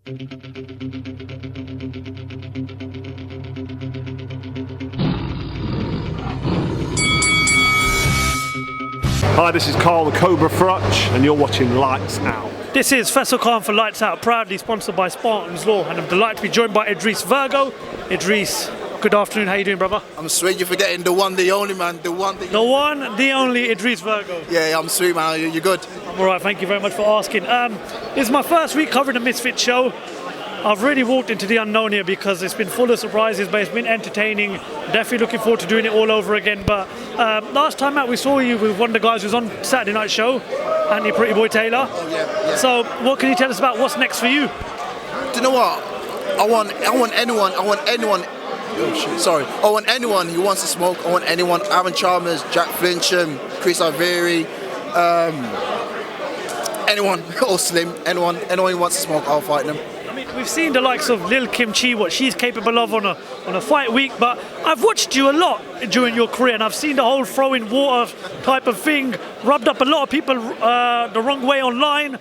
Hi, this is Carl the Cobra Frutch, and you're watching Lights Out. This is Faisal Khan for Lights Out, proudly sponsored by Spartans Law, and I'm delighted to be joined by Idris Virgo. Idris, good afternoon. How you doing, brother? I'm sweet. You're forgetting the one, the only man, the one, the only Idris Virgo. Yeah, I'm sweet, man. You're good. I'm all right. Thank you very much for asking. It's my first week covering the Misfit show. I've really walked into the unknown here because it's been full of surprises, but it's been entertaining. Definitely looking forward to doing it all over again. But last time out, we saw you with one of the guys who was on Saturday Night Show, Anthony Pretty Boy Taylor. Oh, yeah. So, what can you tell us about what's next for you? Do you know what? I want anyone who wants to smoke. I want anyone. Aaron Chalmers, Jack Flincham, Chris Iveri, anyone, or Slim, anyone who wants to smoke, I'll fight them. We've seen the likes of Lil Kim Chi, what she's capable of on a fight week, but I've watched you a lot during your career, and I've seen the whole throwing water type of thing rubbed up a lot of people the wrong way online.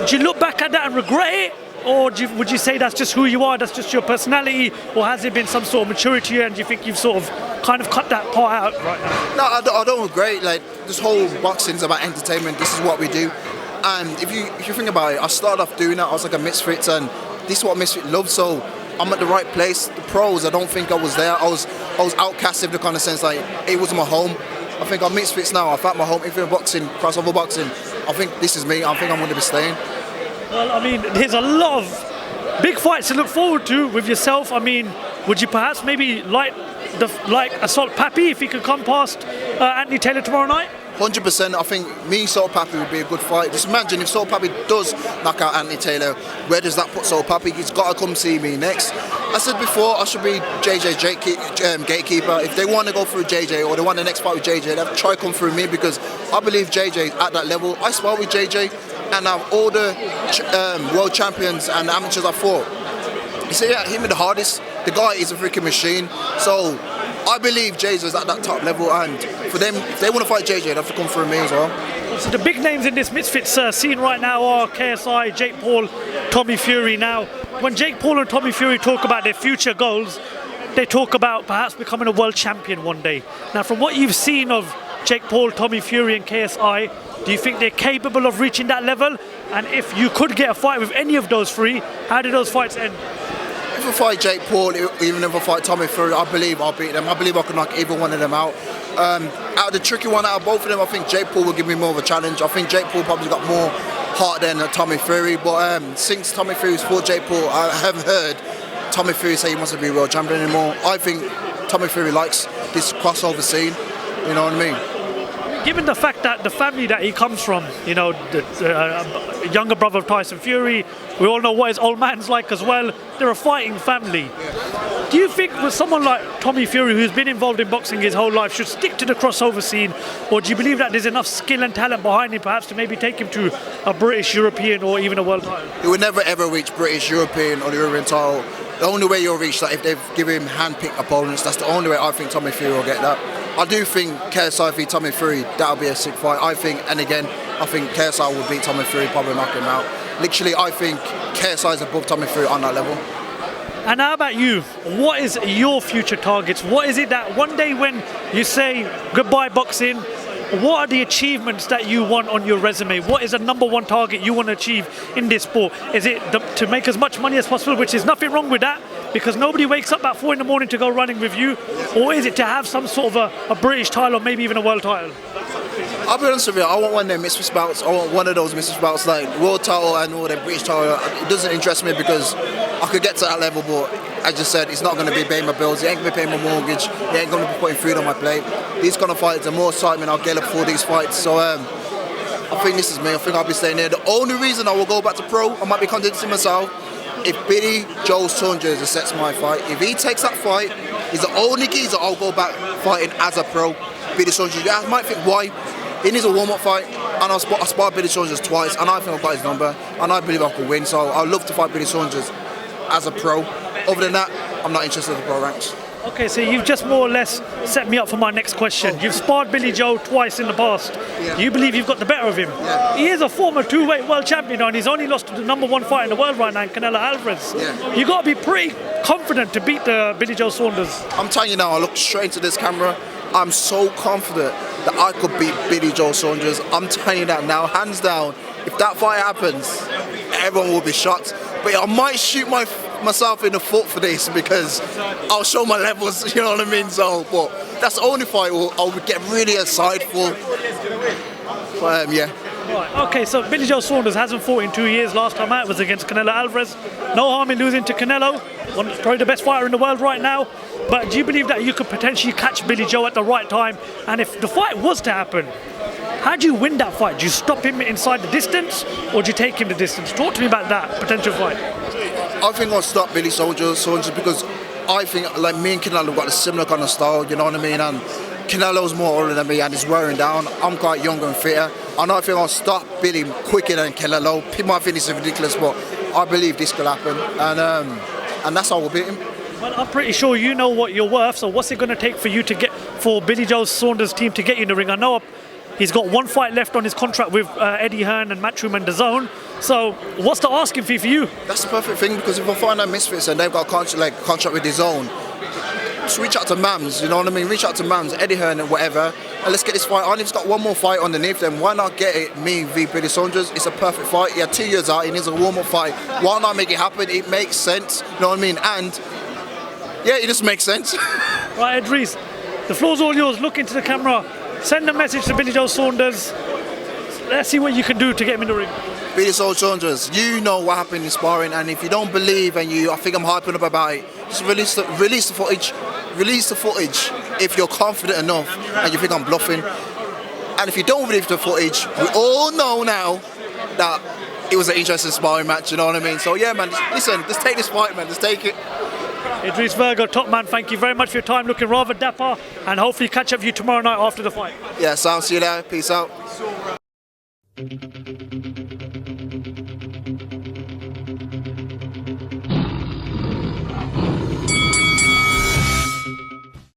Do you look back at that and regret it, or would you say that's just who you are, that's just your personality, or has there been some sort of maturity, and do you think you've sort of kind of cut that part out right now? No, I don't regret it. Like, this whole boxing is about entertainment. This is what we do. And if you think about it, I started off doing that. I was like a misfit, and this is what misfit loves. So I'm at the right place. The pros, I don't think I was there. I was outcasted in the kind of sense, like it was my home. I think I'm misfits now. I found my home. If you're boxing, crossover boxing, I think this is me. I think I'm going to be staying. Well, I mean, there's a lot of big fights to look forward to with yourself. I mean, would you perhaps maybe like Assault Pappy if he could come past Anthony Taylor tomorrow night? 100%. I think me, Salt Pappy would be a good fight. Just imagine if Salt Pappy does knock out Anthony Taylor, where does that put Salt Pappy? He's got to come see me next. I said before, I should be JJ's gatekeeper. If they want to go through JJ or they want the next fight with JJ, they have to try come through me, because I believe JJ is at that level. I spar with JJ, and I've all the world champions and amateurs I fought. You see, yeah, him the hardest. The guy is a freaking machine. So I believe JJ's at that top level, and for them, if they want to fight JJ, they have to come through me as well. So the big names in this Misfits scene right now are KSI, Jake Paul, Tommy Fury. Now, when Jake Paul and Tommy Fury talk about their future goals, they talk about perhaps becoming a world champion one day. Now, from what you've seen of Jake Paul, Tommy Fury and KSI, do you think they're capable of reaching that level? And if you could get a fight with any of those three, how do those fights end? If I fight Jake Paul, even if I fight Tommy Fury, I believe I'll beat them. I believe I can knock either one of them out. Out of the tricky one, out of both of them, I think Jake Paul will give me more of a challenge. I think Jake Paul probably got more heart than Tommy Fury. But since Tommy Fury's fought Jake Paul, I haven't heard Tommy Fury say he wants to be world champion anymore. I think Tommy Fury likes this crossover scene. You know what I mean? Given the fact that the family that he comes from, you know, the younger brother of Tyson Fury, we all know what his old man's like as well. They're a fighting family. Yeah. Do you think with someone like Tommy Fury, who's been involved in boxing his whole life, should stick to the crossover scene, or do you believe that there's enough skill and talent behind him perhaps to maybe take him to a British, European, or even a world title? He would never ever reach British, European, or the European title. The only way you'll reach that if they've given him hand-picked opponents. That's the only way I think Tommy Fury will get that. I do think KSI v Tommy Fury, that'll be a sick fight. I think KSI will beat Tommy Fury, probably knock him out. Literally, I think KSI is above Tommy Fury on that level. And how about you? What is your future targets? What is it that one day when you say goodbye boxing, what are the achievements that you want on your resume? What is the number one target you want to achieve in this sport? Is it to make as much money as possible, which is nothing wrong with that, because nobody wakes up at 4 a.m. to go running with you? Or is it to have some sort of a British title or maybe even a world title? I'll be honest with you, I want one of them misfit bouts. I want one of those misfit bouts, like world title and all the British title. It doesn't interest me because I could get to that level, but as I said, it's not going to be paying my bills, it ain't going to be paying my mortgage, it ain't going to be putting food on my plate. These kind of fights, the more excitement I'll get up for these fights. So I think this is me. I think I'll be staying there. The only reason I will go back to pro, I might be convincing myself, if Billy Joe Saunders accepts my fight. If he takes that fight, he's the only geezer I'll go back fighting as a pro. Billy Saunders. I might think why. He needs a warm-up fight, and I sparred Billy Saunders twice, and I think I've got his number, and I believe I could win. So I'd love to fight Billy Saunders as a pro. Other than that, I'm not interested in the pro ranks. Okay, so you've just more or less set me up for my next question. You've sparred Billy Joe twice in the past. Yeah. You believe you've got the better of him. Yeah. He is a former two-weight world champion and he's only lost to the #1 fighter in the world right now, Canelo Alvarez. Yeah. You got to be pretty confident to beat Billy Joe Saunders. I'm telling you now, I look straight into this camera. I'm so confident that I could beat Billy Joe Saunders. I'm telling you that now, hands down. If that fight happens, everyone will be shocked. But I might shoot myself in the foot for this because I'll show my levels, you know what I mean? So, but that's the only fight I would get really excited for. Yeah. Right. Okay, so Billy Joe Saunders hasn't fought in 2 years. Last time out was against Canelo Alvarez. No harm in losing to Canelo, probably the best fighter in the world right now. But do you believe that you could potentially catch Billy Joe at the right time? And if the fight was to happen, how do you win that fight? Do you stop him inside the distance or do you take him the distance? Talk to me about that potential fight. I think I'll stop Billy Saunders because I think like me and Canelo have got a similar kind of style, you know what I mean? And Canelo's more older than me and he's wearing down. I'm quite younger and fitter. And I think I'll stop Billy quicker than Canelo. People might think this is ridiculous, but I believe this could happen. And that's how we'll beat him. Well, I'm pretty sure you know what you're worth. So what's it going to take for Billy Joe Saunders' team to get you in the ring? I know he's got one fight left on his contract with Eddie Hearn and Matchroom and DAZN. So what's the asking fee for you? That's the perfect thing because if I find out Misfits and they've got a contract with DAZN, just reach out to Mams, you know what I mean? Reach out to Mams, Eddie Hearn and whatever, and let's get this fight on. If he's got one more fight underneath, then why not get it, me v Billy Saunders? It's a perfect fight. He had 2 years out, he needs a warm-up fight. Why not make it happen? It makes sense, you know what I mean? And yeah, it just makes sense. Right, Idris, the floor's all yours. Look into the camera. Send a message to Billy Joe Saunders. Let's see what you can do to get him in the ring. Billy Saunders, you know what happened in sparring, and if you don't believe and I think I'm hyping up about it, just release the footage. Release the footage if you're confident enough and you think I'm bluffing. And if you don't release the footage, we all know now that it was an interesting sparring match, you know what I mean? So yeah, man, listen, just take this fight, man, just take it. Idris Virgo, top man, thank you very much for your time, looking rather dapper, and hopefully catch up with you tomorrow night after the fight. Yeah, so I'll see you later. Peace out.